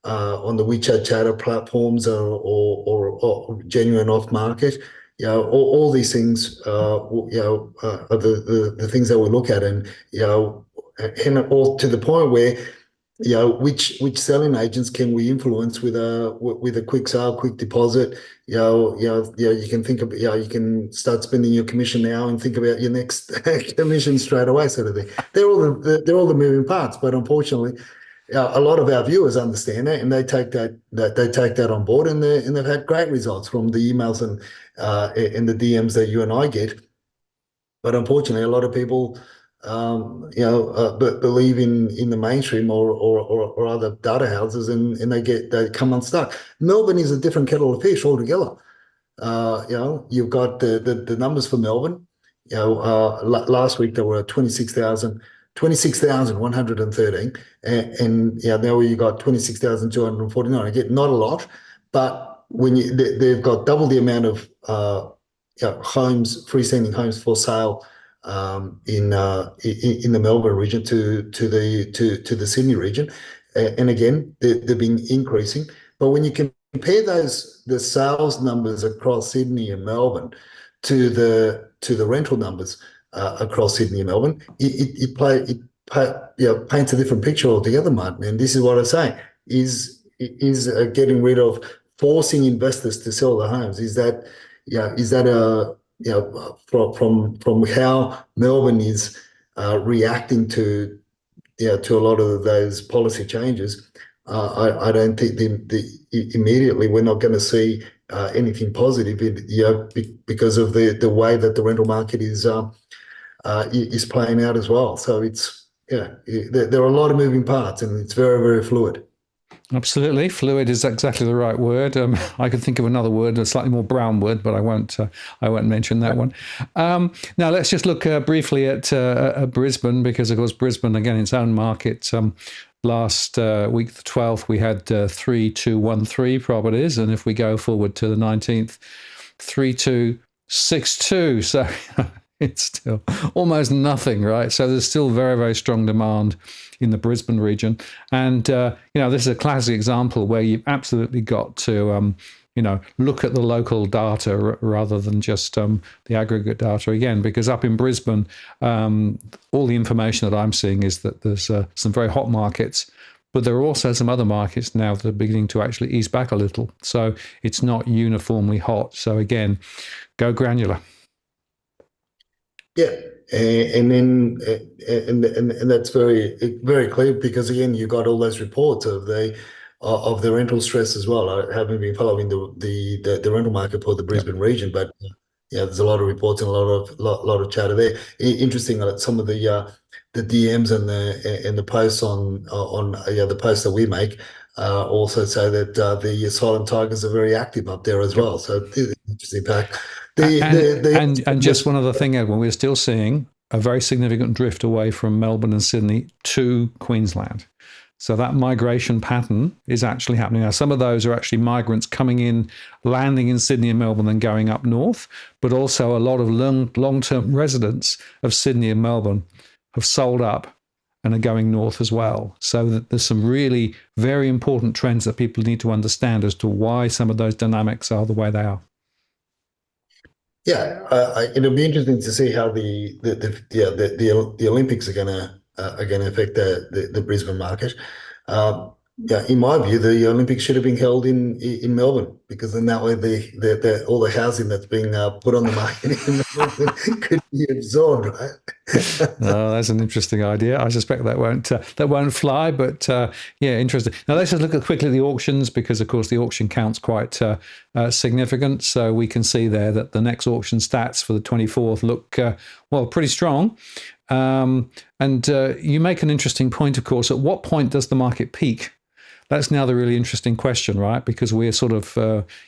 WeChat chatter platforms, or genuine off market. All these things, are the things that we look at, and all to the point where, which selling agents can we influence with a quick sale, quick deposit. You can think of, you can start spending your commission now and think about your next commission straight away, sort of thing. They're all the moving parts, but unfortunately, a lot of our viewers understand that, and they take that on board, and they've had great results from the emails and the DMs that you and I get. But unfortunately, a lot of people, believe in the mainstream or other data houses, and they come unstuck. Melbourne is a different kettle of fish altogether. You've got the numbers for Melbourne. Last week there were 26,113, and now you got 26,249. Again, not a lot, but when they've got double the amount of homes, freestanding homes for sale in the Melbourne region to the Sydney region, and again they've been increasing. But when you compare the sales numbers across Sydney and Melbourne to the rental numbers across Sydney and Melbourne, it paints a different picture altogether, Martin. And this is what I say: is getting rid of forcing investors to sell their homes. Is that from how Melbourne is reacting to a lot of those policy changes? I don't think immediately we're not going to see anything positive, because of the way that the rental market is is playing out as well. So it's there are a lot of moving parts, and it's very, very fluid. Absolutely, fluid is exactly the right word. I could think of another word, a slightly more brown word, but I won't. I won't mention that one. Now let's just look briefly at Brisbane, because of course Brisbane, again, its own market. Last week, the 12th, we had 3213 properties, and if we go forward to the 19th, 3262. So it's still almost nothing, right? So there's still very, very strong demand in the Brisbane region. And, this is a classic example where you've absolutely got to, look at the local data rather than just the aggregate data again, because up in Brisbane, all the information that I'm seeing is that there's some very hot markets, but there are also some other markets now that are beginning to actually ease back a little. So it's not uniformly hot. So again, go granular. Yeah, and then and that's very, very clear, because again you got all those reports of the rental stress as well. I haven't been following the rental market for the Brisbane region, but there's a lot of reports and a lot of chatter there. Interesting that some of the DMs and the posts on the posts that we make also say that the silent tigers are very active up there as well. So interesting fact. And just one other thing, Edwin, we're still seeing a very significant drift away from Melbourne and Sydney to Queensland. So that migration pattern is actually happening. Now, some of those are actually migrants coming in, landing in Sydney and Melbourne, and going up north, but also a lot of long-term residents of Sydney and Melbourne have sold up and are going north as well. So that there's some really very important trends that people need to understand as to why some of those dynamics are the way they are. Yeah, it'll be interesting to see how the Olympics are gonna affect the Brisbane market. In my view, the Olympics should have been held in Melbourne, because then that way all the housing that's being put on the market in Melbourne could be absorbed, right? Oh, that's an interesting idea. I suspect that won't fly, but interesting. Now let's just look quickly at the auctions, because of course the auction count's quite significant. So we can see there that the next auction stats for the 24th look pretty strong. And you make an interesting point, of course. At what point does the market peak? That's now the really interesting question, right? Because we're sort of,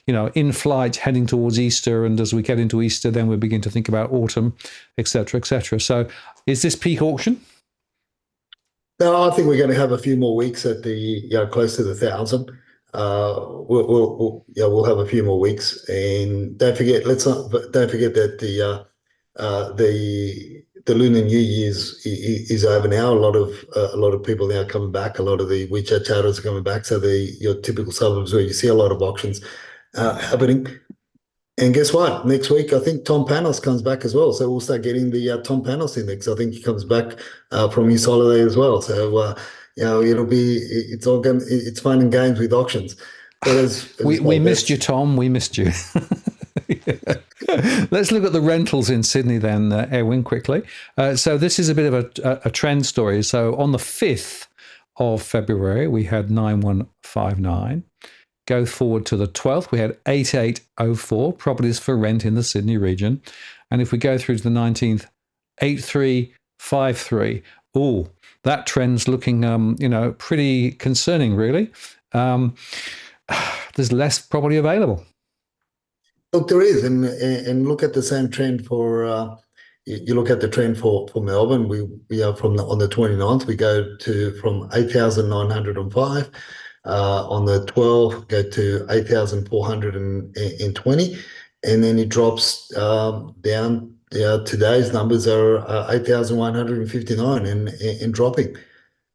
in flight heading towards Easter. And as we get into Easter, then we begin to think about autumn, et cetera, et cetera. So is this peak auction? No, I think we're going to have a few more weeks at the close to the 1,000. We'll have a few more weeks, and don't forget that the Lunar New Year's is over now. A lot of people now coming back. A lot of the WeChat chatters are coming back. So your typical suburbs where you see a lot of auctions happening. And guess what? Next week, I think Tom Panos comes back as well. So we'll start getting the Tom Panos index. I think he comes back from his holiday as well. So it's fun and games with auctions. But we missed you, Tom. We missed you. Let's look at the rentals in Sydney then, Edwin, quickly. So this is a bit of a trend story. So on the 5th of February, we had 9159. Go forward to the 12th, we had 8804 properties for rent in the Sydney region. And if we go through to the 19th, 8353. Oh, that trend's looking, pretty concerning, really. There's less property available. Look, there is, and look at the same trend for you look at the trend for Melbourne. We are on the 29th, we go from 8,905. On the 12th, go to 8,420, and then it drops down. Today's numbers are 8,159 and dropping.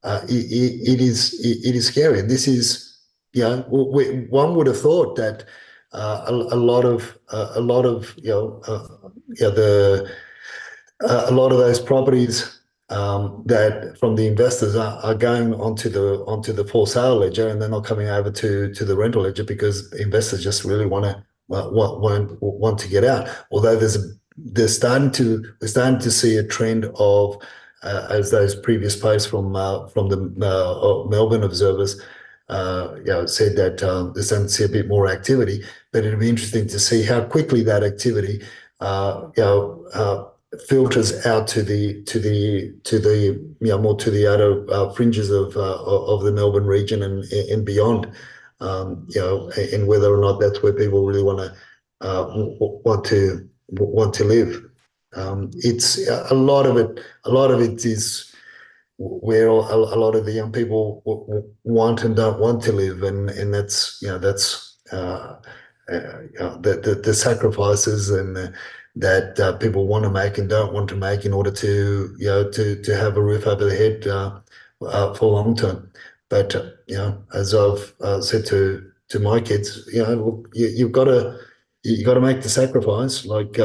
It is scary. This is, one would have thought that a lot of those properties that from the investors are going onto the for sale ledger, and they're not coming over to the rental ledger, because investors just really want to get out. Although we're starting to see a trend of as those previous posts from the Melbourne observers said that they're starting to see a bit more activity. But it'll be interesting to see how quickly that activity filters out more to the outer fringes of the Melbourne region and beyond. And whether or not that's where people really want to live. It's a lot of it. A lot of it is where a lot of the young people want and don't want to live, and that's the sacrifices that people want to make and don't want to make in order to to have a roof over their head for long term. But as I've said to my kids, look, you've got to make the sacrifice, like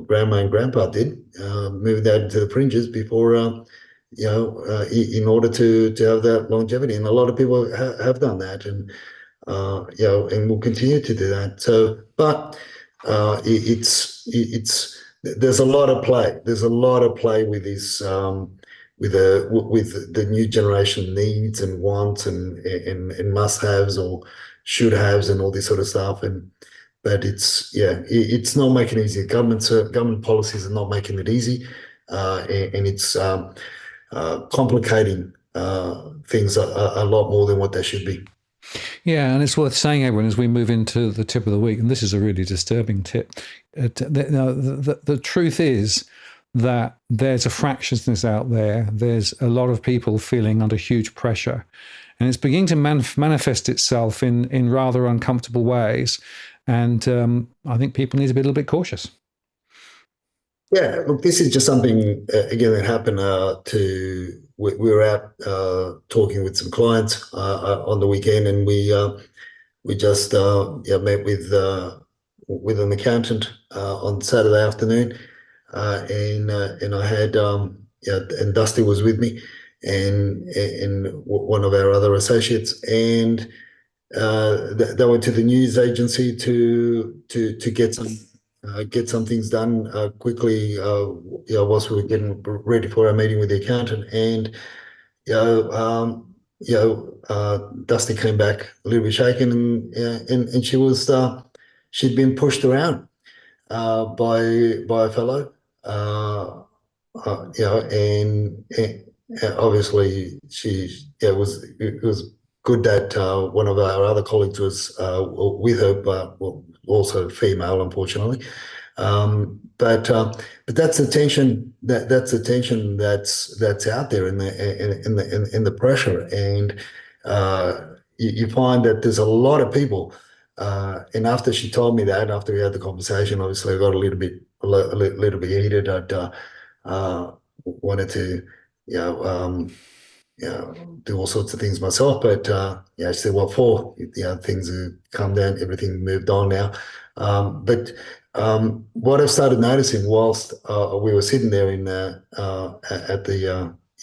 grandma and grandpa did, moved out into the fringes before, in order to have that longevity. And a lot of people have done that, and and will continue to do that. So, but it's there's a lot of play. There's a lot of play with this. With the new generation needs and wants and must-haves or should-haves and all this sort of stuff, but it's not making it easy. Government policies are not making it easy, and it's complicating things a lot more than what they should be. Yeah, and it's worth saying, everyone, as we move into the tip of the week, and this is a really disturbing tip. The truth is that there's a fractiousness out there. There's a lot of people feeling under huge pressure, and it's beginning to manifest itself in rather uncomfortable ways. And I think people need to be a little bit cautious. Yeah, look, this is just something again that happened. We were out talking with some clients on the weekend, and we just met with an accountant on Saturday afternoon, and I had and Dusty was with me, and one of our other associates, and they went to the news agency to get some things done quickly. Whilst we were getting ready for our meeting with the accountant, and Dusty came back a little bit shaken, and she'd been pushed around by a fellow, and obviously it was good that one of our other colleagues was with her, but also female, unfortunately. But that's the tension that's the tension that's out there in the pressure, and you find that there's a lot of people. And after she told me that, after we had the conversation, obviously I got a little bit heated. I'd wanted to, do all sorts of things myself, but she said, "Well, things have come down, everything moved on now." But what I've started noticing whilst we were sitting there in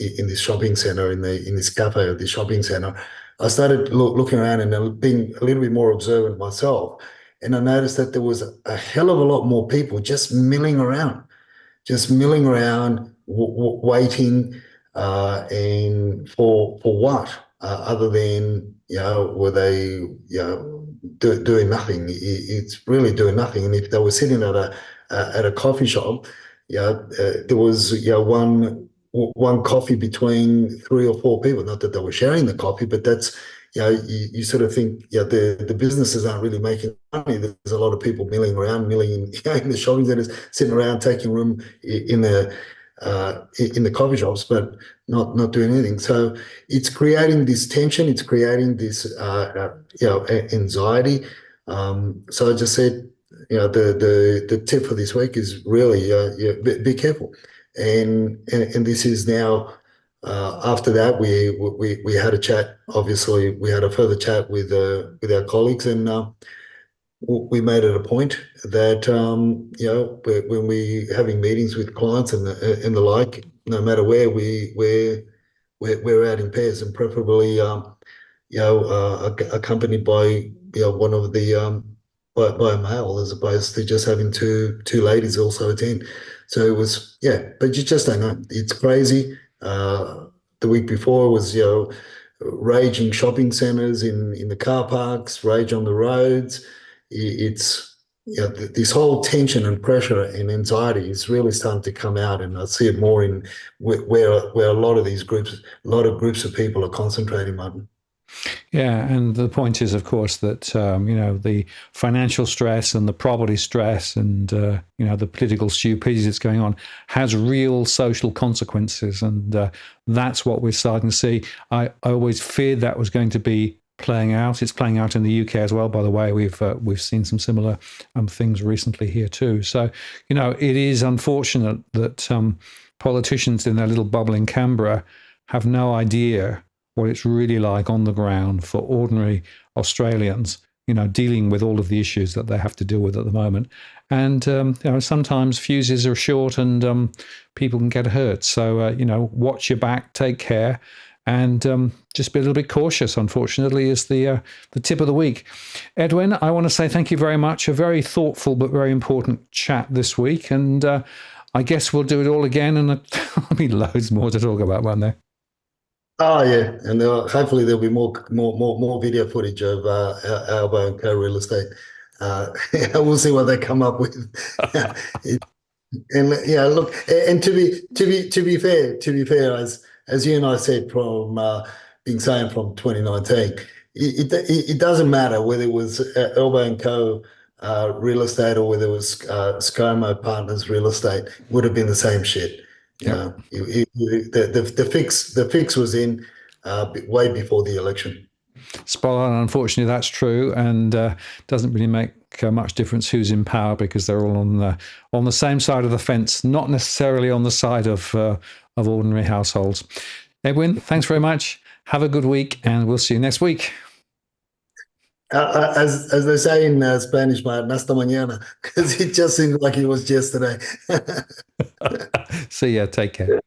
this shopping centre, in this cafe of this shopping centre, I started looking around and being a little bit more observant myself, and I noticed that there was a hell of a lot more people just milling around, waiting, and for what? Other than were they doing nothing? It's really doing nothing. And if they were sitting at a coffee shop, there was one coffee between 3 or 4 people. Not that they were sharing the coffee, but that's you sort of think the businesses aren't really making money. There's a lot of people milling in the shopping centres, sitting around taking room in the coffee shops, but not doing anything. So it's creating this tension. It's creating this anxiety. So I just said, the tip for this week is really be careful. And this is now. After that, we had a chat. Obviously, we had a further chat with our colleagues, and we made it a point that when we having meetings with clients and the like, no matter where we're out in pairs, and preferably accompanied by one of the by a male, as opposed to just having two ladies also attend. So it was but you just don't know. It's crazy. The week before was raging shopping centres in the car parks, rage on the roads. It's this whole tension and pressure and anxiety is really starting to come out, and I see it more in where a lot of these groups, a lot of groups of people are concentrating, Martin. Yeah, and the point is, of course, that the financial stress and the property stress and the political stupidity that's going on has real social consequences, and that's what we're starting to see. I always feared that was going to be playing out. It's playing out in the UK as well. By the way, we've seen some similar things recently here too. So it is unfortunate that politicians in their little bubble in Canberra have no idea what it's really like on the ground for ordinary Australians, dealing with all of the issues that they have to deal with at the moment. And, sometimes fuses are short and people can get hurt. So, watch your back, take care, and just be a little bit cautious, unfortunately, is the tip of the week. Edwin, I want to say thank you very much. A very thoughtful but very important chat this week. And I guess we'll do it all again, and there'll be loads more to talk about, won't there? Oh yeah, and hopefully there'll be more video footage of Albo and Co real estate. We'll see what they come up with. And yeah, look, and to be fair, as you and I said from being saying from 2019, it doesn't matter whether it was Albo and Co. Real estate or whether it was ScoMo Partners Real Estate, would have been the same shit. The fix was in way before the election. Spot on. Unfortunately, that's true, and doesn't really make much difference who's in power because they're all on the same side of the fence, not necessarily on the side of ordinary households. Edwin, thanks very much. Have a good week, and we'll see you next week. As they say in Spanish, hasta mañana, because it just seemed like it was yesterday. See ya. Take care.